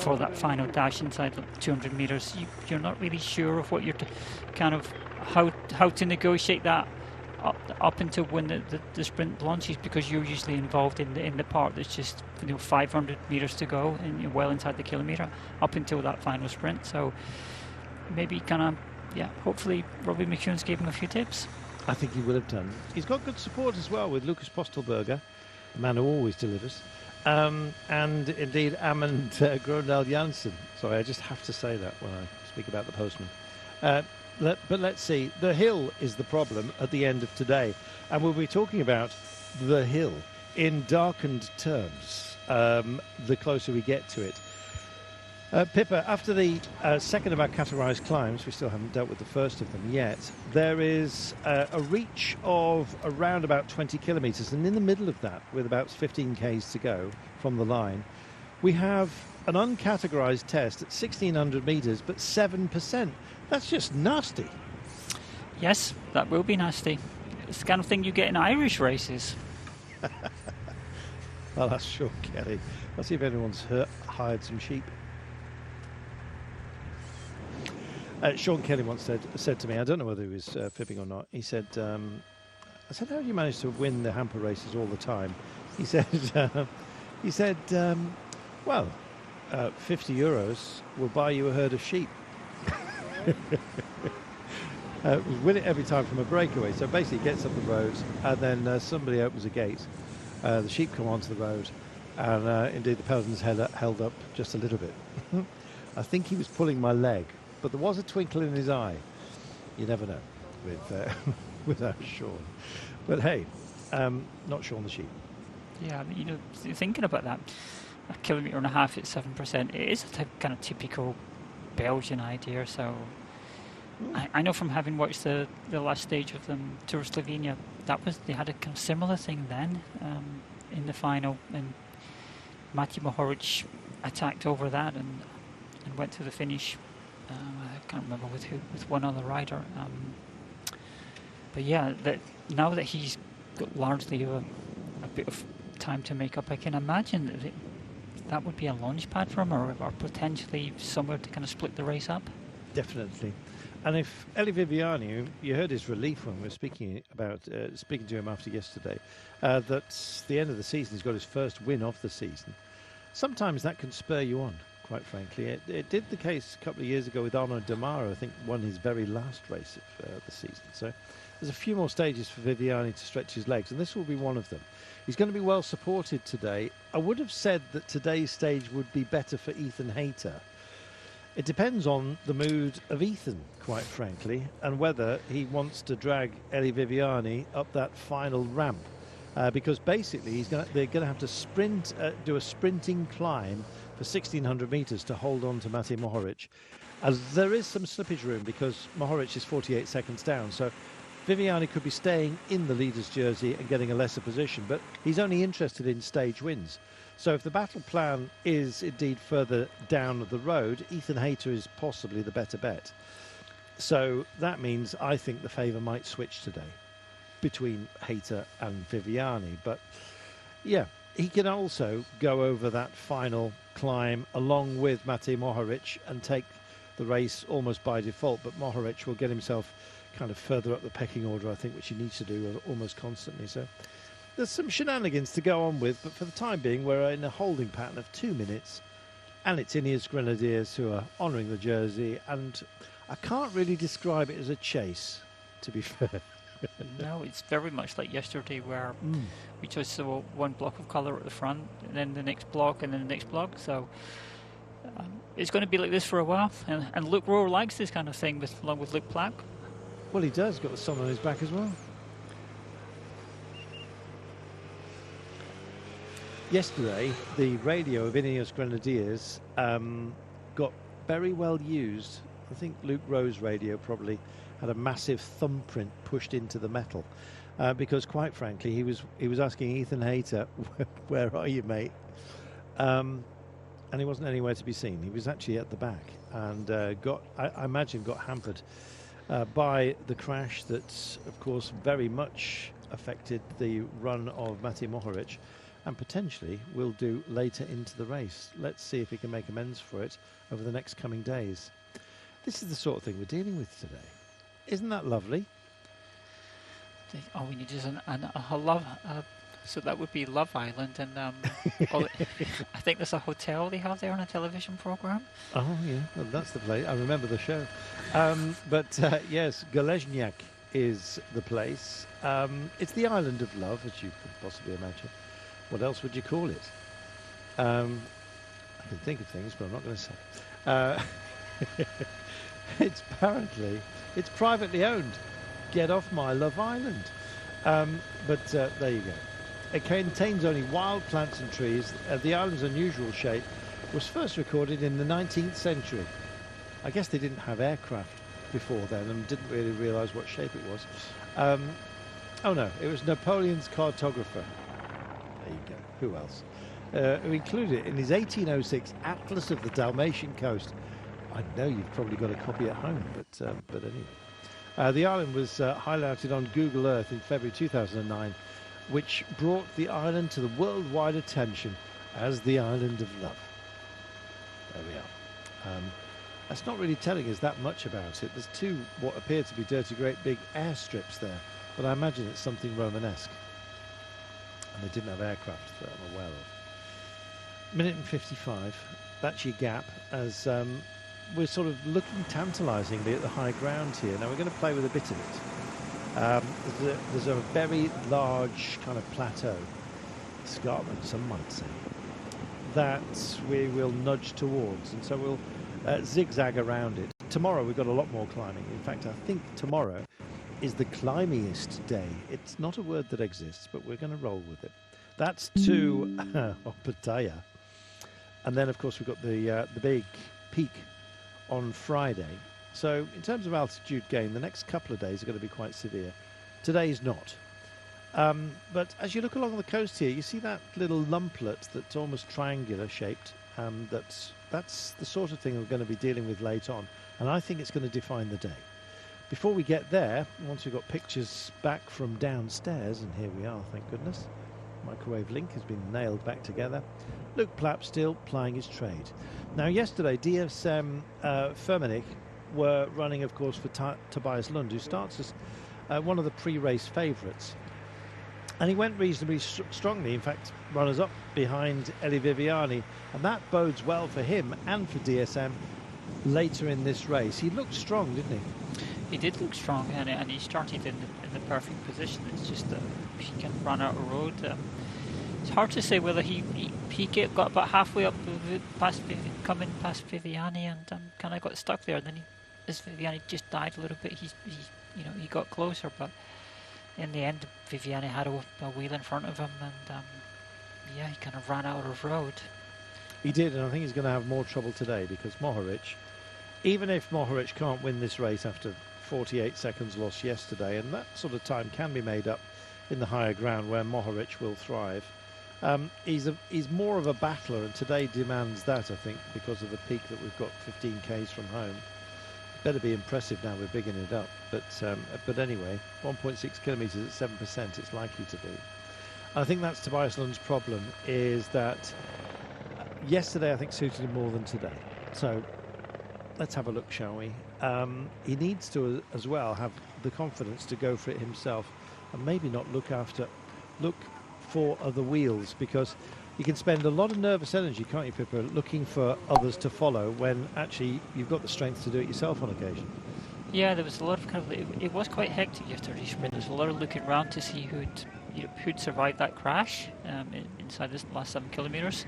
for that final dash inside 200 meters, you're not really sure of what you're kind of how to negotiate that up until when the sprint launches, because you're usually involved in the part that's just 500 meters to go and you're well inside the kilometer up until that final sprint. So maybe hopefully Robbie McEwen's gave him a few tips. I think he would have done. He's got good support as well with Lucas Postelberger, the man who always delivers, and indeed Amund Grøndal Jansen. Sorry, I just have to say that when I speak about the postman. But let's see. The hill is the problem at the end of today, and we'll be talking about the hill in darkened terms the closer we get to it. Pippa, after the second of our categorised climbs, we still haven't dealt with the first of them yet, there is a reach of around about 20 kilometres, and in the middle of that, with about 15 k's to go from the line, we have an uncategorised test at 1,600 metres, but 7%. That's just nasty. Yes, that will be nasty. It's the kind of thing you get in Irish races. Well, that's Sean Kelly. Let's see if anyone's hired some sheep. Sean Kelly once said to me, I don't know whether he was fibbing or not, he said, I said, how do you manage to win the hamper races all the time? He said, well, 50 euros will buy you a herd of sheep. Win it every time from a breakaway. So basically it gets up the road, and then somebody opens a gate, the sheep come onto the road, and indeed the peloton's held up just a little bit. I think he was pulling my leg, but there was a twinkle in his eye. You never know with Sean. But hey, not Sean the sheep. Yeah, thinking about that, 1.5 kilometres at 7%, it is a kind of typical Belgian idea. So I know from having watched the last stage of the Tour of Slovenia, they had a kind of similar thing then in the final, and Matej Mohoric attacked over that and went to the finish. I can't remember with one other rider. But yeah, now that he's got largely a bit of time to make up, I can imagine that would be a launch pad for him, or potentially somewhere to kind of split the race up. Definitely. And if Eli Viviani, you heard his relief when we were speaking to him after yesterday, that's the end of the season. He's got his first win of the season. Sometimes that can spur you on, quite frankly. It did the case a couple of years ago with Arnaud Demare, I think won his very last race of the season. So there's a few more stages for Viviani to stretch his legs, and this will be one of them. He's going to be well supported today. I would have said that today's stage would be better for Ethan Hayter. It depends on the mood of Ethan, quite frankly, and whether he wants to drag Eli Viviani up that final ramp. Because basically they're going to have to do a sprinting climb for 1,600 metres to hold on to Matej Mohoric. As there is some slippage room because Mohoric is 48 seconds down, so Viviani could be staying in the leader's jersey and getting a lesser position, but he's only interested in stage wins. So if the battle plan is indeed further down the road, Ethan Hayter is possibly the better bet. So that means I think the favour might switch today between Hayter and Viviani. But yeah, he can also go over that final climb along with Matej Mohoric and take the race almost by default. But Mohoric will get himself kind of further up the pecking order, I think, which he needs to do almost constantly. So there's some shenanigans to go on with, but for the time being, we're in a holding pattern of 2 minutes, and it's Ineos Grenadiers who are honouring the jersey, and I can't really describe it as a chase, to be fair. No, it's very much like yesterday, where we just saw one block of colour at the front, and then the next block, and then the next block. So it's going to be like this for a while, and Luke Rowe likes this kind of thing, along with Luke Plack. Well, he does. Got the sun on his back as well. Yesterday, the radio of Ineos Grenadiers got very well used. I think Luke Rowe's radio probably had a massive thumbprint pushed into the metal because, quite frankly, he was asking Ethan Hayter, "Where are you, mate?" And he wasn't anywhere to be seen. He was actually at the back and I imagine, got hampered by the crash that, of course, very much affected the run of Matej Mohoric. and potentially will do later into the race. Let's see if he can make amends for it over the next coming days. This is the sort of thing we're dealing with today. Isn't that lovely? All we need is a love. So that would be Love Island, and I think there's a hotel they have there on a television program. Oh yeah, well, that's the place. I remember the show. Yes, Golezniak is the place. It's the island of love, as you could possibly imagine. What else would you call it? I can think of things, but I'm not going to say. It's privately owned. Get off my Love Island. There you go. It contains only wild plants and trees. The island's unusual shape was first recorded in the 19th century. I guess they didn't have aircraft before then and didn't really realise what shape it was. Oh no, it was Napoleon's cartographer. There you go. Who else? Who included it in his 1806 Atlas of the Dalmatian Coast. I know you've probably got a copy at home, but anyway. The island was highlighted on Google Earth in February 2009, which brought the island to the worldwide attention as the Island of Love. There we are. That's not really telling us that much about it. There's two what appear to be dirty, great big airstrips there, but I imagine it's something Romanesque. And they didn't have aircraft that I'm aware of. Minute and 55. That's your gap as we're sort of looking tantalisingly at the high ground here. Now we're going to play with a bit of it. There's a very large kind of plateau, escarpment some might say, that we will nudge towards, and so we'll zigzag around it. Tomorrow we've got a lot more climbing. In fact, I think tomorrow is the climbiest day. It's not a word that exists, but we're going to roll with it. That's to Pattaya. And then, of course, we've got the big peak on Friday. So in terms of altitude gain, the next couple of days are going to be quite severe. Today's not. But as you look along the coast here, you see that little lumplet that's almost triangular shaped. That's the sort of thing we're going to be dealing with later on. And I think it's going to define the day. Before we get there, once we've got pictures back from downstairs, and here we are, thank goodness. Microwave link has been nailed back together. Luke Plapp still plying his trade. Now, yesterday, DSM Firmenich were running, of course, for Tobias Lund, who starts as one of the pre-race favourites. And he went reasonably strongly, in fact, runners-up behind Eli Viviani. And that bodes well for him and for DSM later in this race. He looked strong, didn't he? He did look strong, and he started in the perfect position. It's just that he can run out of road. It's hard to say whether he got about halfway up coming past Viviani and kind of got stuck there. And then as Viviani just died a little bit, he got closer, but in the end, Viviani had a wheel in front of him, and he kind of ran out of road. He did, and I think he's going to have more trouble today because Mohoric, even if Mohoric can't win this race after 48 seconds lost yesterday, and that sort of time can be made up in the higher ground where Mohoric will thrive. He's more of a battler, and today demands that, I think, because of the peak that we've got 15 k's from home. Better be impressive now we're bigging it up. But anyway, 1.6 kilometres at 7%, it's likely to be. I think that's Tobias Lund's problem, is that yesterday I think suited him more than today. So let's have a look, shall we? He needs to as well have the confidence to go for it himself and maybe not look for other wheels, because you can spend a lot of nervous energy, can't you, Pippa, looking for others to follow when actually you've got the strength to do it yourself on occasion. Yeah, there was a lot of it was quite hectic yesterday's sprint. There's a lot of looking around to see who'd survived that crash inside this last 7 kilometres.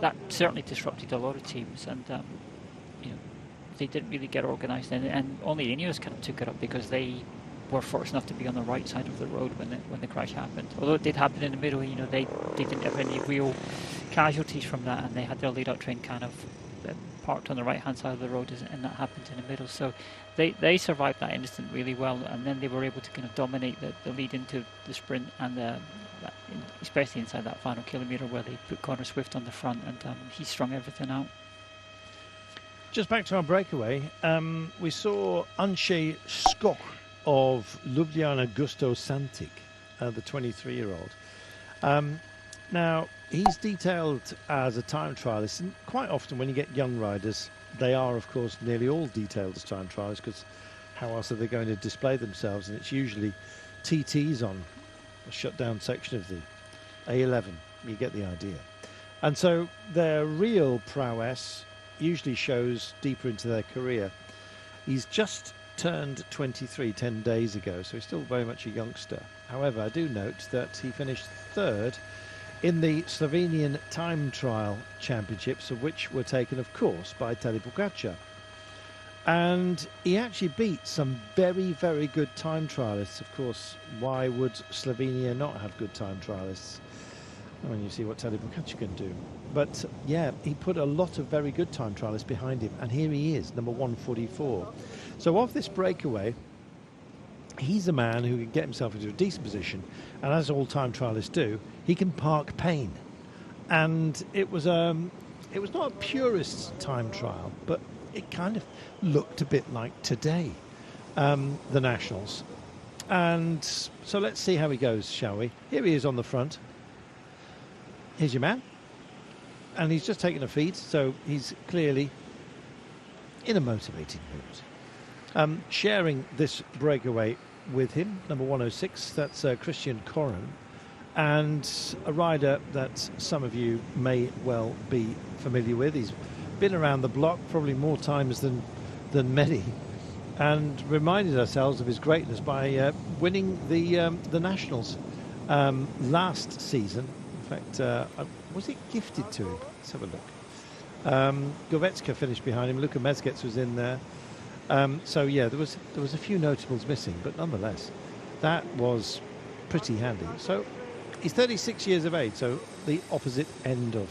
That certainly disrupted a lot of teams, and they didn't really get organised, and only Ineos kind of took it up because they were fortunate enough to be on the right side of the road when the crash happened. Although it did happen in the middle, they didn't have any real casualties from that, and they had their lead-out train kind of parked on the right-hand side of the road, and that happened in the middle. So they survived that incident really well, and then they were able to kind of dominate the lead into the sprint, and especially inside that final kilometre where they put Connor Swift on the front, and he strung everything out. Just back to our breakaway, we saw Andrzej Skok of Ljubljana Gusto Santic, the 23-year-old. Now, he's detailed as a time trialist, and quite often when you get young riders, they are, of course, nearly all detailed as time trialists, because how else are they going to display themselves? And it's usually TTs on a shut-down section of the A11. You get the idea. And so their real prowess usually shows deeper into their career. He's just turned 23 10 days ago, so he's still very much a youngster. However, I do note that he finished third in the Slovenian Time Trial Championships, of which were taken, of course, by Tadej Pogačar. And he actually beat some very, very good time trialists. Of course, why would Slovenia not have good time trialists? When you see what Tadej Pogačar can do. But yeah, he put a lot of very good time trialists behind him, and here he is, number 144. So of this breakaway, he's a man who can get himself into a decent position, and as all time trialists do, he can park pain. And it was not a purist time trial, but it kind of looked a bit like today, the Nationals. And so let's see how he goes, shall we? Here he is on the front. Here's your man. And he's just taken a feed, so he's clearly in a motivated mood. Sharing this breakaway with him, number 106, that's Christian Corran, and a rider that some of you may well be familiar with. He's been around the block probably more times than many, and reminded ourselves of his greatness by winning the Nationals last season. In fact, was it gifted to him? Let's have a look. Govetska finished behind him. Luka Mezgec was in there. So yeah, there was a few notables missing, but nonetheless, that was pretty handy. So he's 36 years of age, so the opposite end of,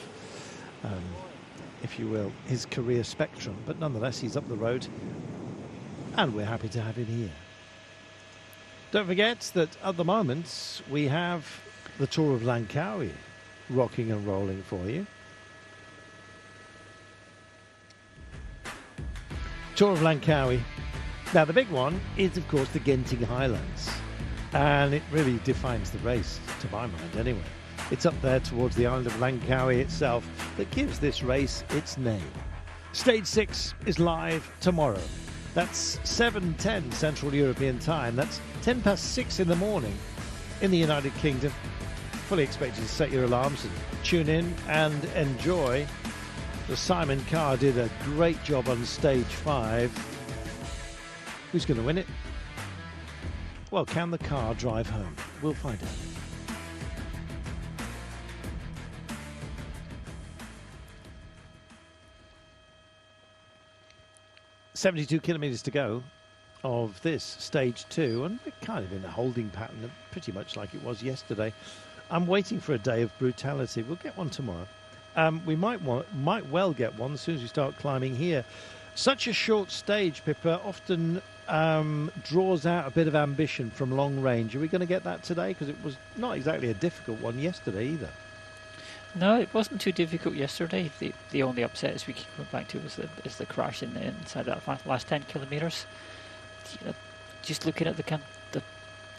if you will, his career spectrum. But nonetheless, he's up the road, and we're happy to have him here. Don't forget that at the moment we have the Tour of Langkawi rocking and rolling for you. Tour of Langkawi. Now the big one is, of course, the Genting Highlands, and it really defines the race, to my mind anyway. It's up there towards the island of Langkawi itself that gives this race its name. Stage 6 is live tomorrow. That's 7:10 Central European time. That's 10 past 6 in the morning in the United Kingdom. Fully expect you to set your alarms and tune in and enjoy. The Simon Carr did a great job on stage 5. Who's going to win it? Well, can the car drive home? We'll find out. "72 kilometres to go of this stage 2, and we're kind of in a holding pattern, pretty much like it was yesterday. I'm waiting for a day of brutality. We'll get one tomorrow. We might well get one as soon as we start climbing here. Such a short stage, Pippa, often draws out a bit of ambition from long range. Are we going to get that today? Because it was not exactly a difficult one yesterday either. No, it wasn't too difficult yesterday. The only upset, as we keep going back to, is the crash inside that last 10 kilometres. Just looking at the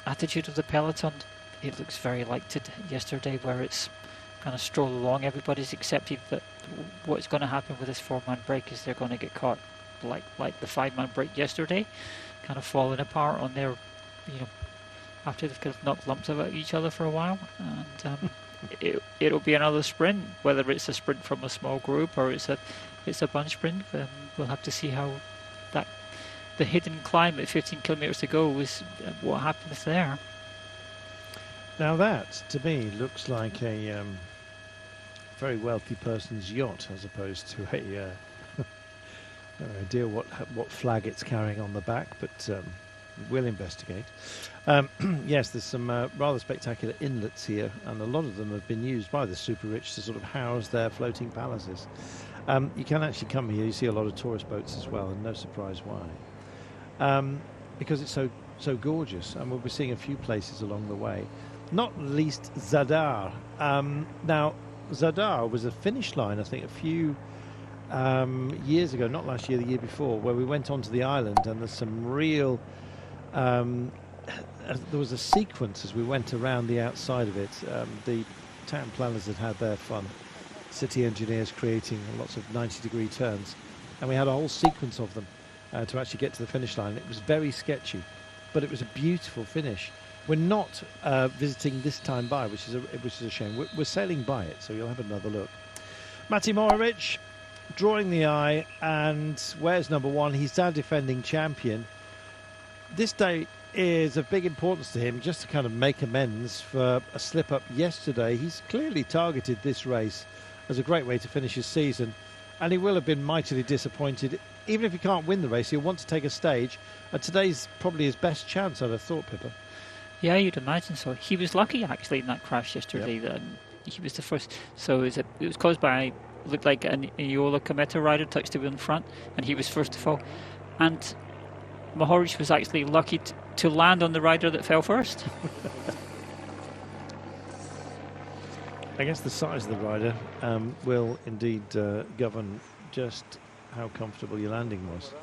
attitude of the peloton, it looks very like yesterday, where it's kind of stroll along. Everybody's accepted that what's going to happen with this 4-man break is they're going to get caught like the 5-man break yesterday, kind of falling apart on their, after they've kind of knocked lumps about each other for a while, and it'll be another sprint, whether it's a sprint from a small group or it's a bunch sprint. We'll have to see how the hidden climb at 15 kilometres to go is what happens there. Now that, to me, looks like a very wealthy person's yacht, as opposed to a no idea what flag it's carrying on the back, but we'll investigate. Yes, there's some rather spectacular inlets here, and a lot of them have been used by the super rich to sort of house their floating palaces. You can actually come here, you see a lot of tourist boats as well, and no surprise why. Because it's so gorgeous, and we'll be seeing a few places along the way. Not least Zadar. Now, Zadar was a finish line, I think, a few years ago, not last year, the year before, where we went onto the island, and there's some real... there was a sequence as we went around the outside of it. The town planners had their fun. City engineers creating lots of 90-degree turns. And we had a whole sequence of them to actually get to the finish line. It was very sketchy, but it was a beautiful finish. We're not visiting this time by, which is a shame. We're sailing by it, so you'll have another look. Mate Morovic drawing the eye, and where's number one? He's our defending champion. This day is of big importance to him, just to kind of make amends for a slip-up yesterday. He's clearly targeted this race as a great way to finish his season, and he will have been mightily disappointed. Even if he can't win the race, he'll want to take a stage, and today's probably his best chance, I'd have thought, Pippa. Yeah, you'd imagine so. He was lucky, actually, in that crash yesterday. Yep. That he was the first. So it was caused by, looked like an Iola Cometa rider touched the wheel in front, and he was first to fall. And Mohoric was actually lucky to land on the rider that fell first. I guess the size of the rider will indeed govern just how comfortable your landing was.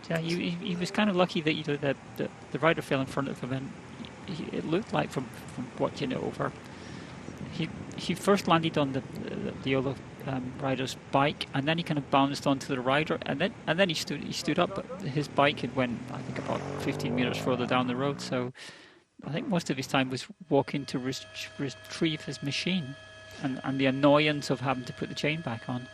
Yeah, he was kind of lucky that the rider fell in front of him, and it looked like from watching it over, he first landed on the Iola rider's bike, and then he kind of bounced onto the rider, and then he stood up, but his bike had went, I think, about 15 meters further down the road. So I think most of his time was walking to retrieve his machine, and the annoyance of having to put the chain back on.